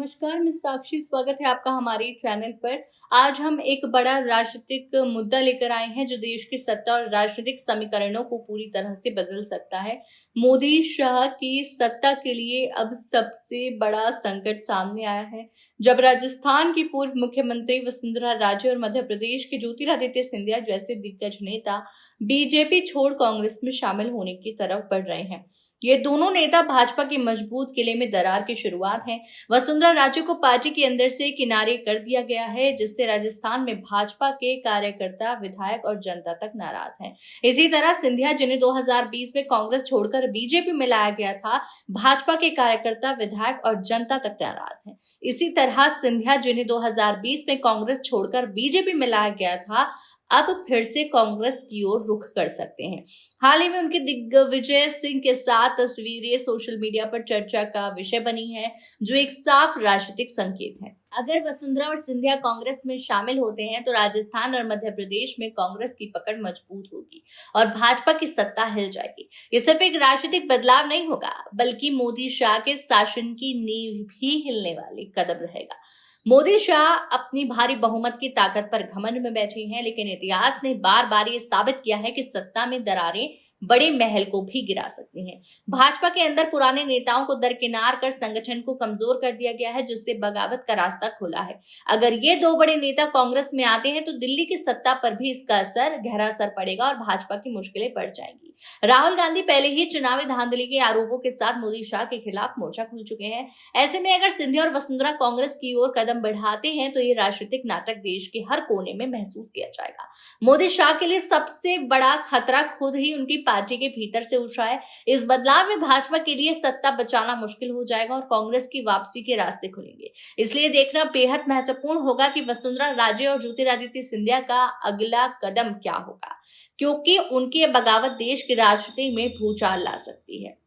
नमस्कार, मैं साक्षी। स्वागत है आपका हमारे चैनल पर। आज हम एक बड़ा राजनीतिक मुद्दा लेकर आए हैं जो देश की सत्ता और राजनीतिक समीकरणों को पूरी तरह से बदल सकता है। मोदी शाह की सत्ता के लिए अब सबसे बड़ा संकट सामने आया है, जब राजस्थान की पूर्व मुख्यमंत्री वसुंधरा राजे और मध्य प्रदेश के ज्योतिरादित्य सिंधिया जैसे दिग्गज नेता बीजेपी छोड़ कांग्रेस में शामिल होने की तरफ बढ़ रहे हैं। ये दोनों नेता भाजपा के मजबूत किले में दरार की शुरुआत है। वसुंधरा राजे को पार्टी के अंदर से किनारे कर दिया गया है, जिससे राजस्थान में भाजपा के कार्यकर्ता, विधायक और जनता तक नाराज हैं। इसी तरह सिंधिया, जिन्हें 2020 में कांग्रेस छोड़कर बीजेपी में लाया गया था, भाजपा के कार्यकर्ता, विधायक और जनता तक नाराज हैं। इसी तरह सिंधिया, जिन्हें 2020 में कांग्रेस छोड़कर बीजेपी में लाया गया था, अब फिर से कांग्रेस की ओर रुख कर सकते हैं। हाल ही में उनके दिग्विजय सिंह के साथ तस्वीरें सोशल मीडिया पर चर्चा का विषय बनी है, जो एक साफ राजनीतिक संकेत है। अगर वसुंधरा और सिंधिया कांग्रेस में शामिल होते हैं तो राजस्थान और मध्य प्रदेश में कांग्रेस की पकड़ मजबूत होगी और भाजपा की सत्ता हिल जाएगी। ये सिर्फ एक राजनीतिक बदलाव नहीं होगा, बल्कि मोदी शाह के शासन की नींव भी हिलने वाली कदम रहेगा। मोदी शाह अपनी भारी बहुमत की ताकत पर घमंड में बैठे हैं, लेकिन इतिहास ने बार बार ये साबित किया है कि सत्ता में दरारें बड़े महल को भी गिरा सकती हैं। भाजपा के अंदर पुराने नेताओं को दरकिनार कर संगठन को कमजोर कर दिया गया है, जिससे बगावत का रास्ता खुला है। अगर ये दो बड़े नेता कांग्रेस में आते हैं तो दिल्ली की सत्ता पर भी इसका गहरा असर पड़ेगा और भाजपा की मुश्किलें बढ़ जाएंगी। राहुल गांधी पहले ही चुनावी धांधली के आरोपों के साथ मोदी शाह के खिलाफ मोर्चा खोल चुके हैं। ऐसे में अगर सिंधिया और वसुंधरा कांग्रेस की ओर कदम बढ़ाते हैं तो ये राजनीतिक नाटक देश के हर कोने में महसूस किया जाएगा। मोदी शाह के लिए सबसे बड़ा खतरा खुद ही उनकी पार्टी के भीतर से उठा है। इस बदलाव में भाजपा के लिए सत्ता बचाना मुश्किल हो जाएगा और कांग्रेस की वापसी के रास्ते खुलेंगे। इसलिए देखना बेहद महत्वपूर्ण होगा कि वसुंधरा राजे और ज्योतिरादित्य सिंधिया का अगला कदम क्या होगा, क्योंकि उनकी बगावत देश की राजनीति में भूचाल ला सकती है।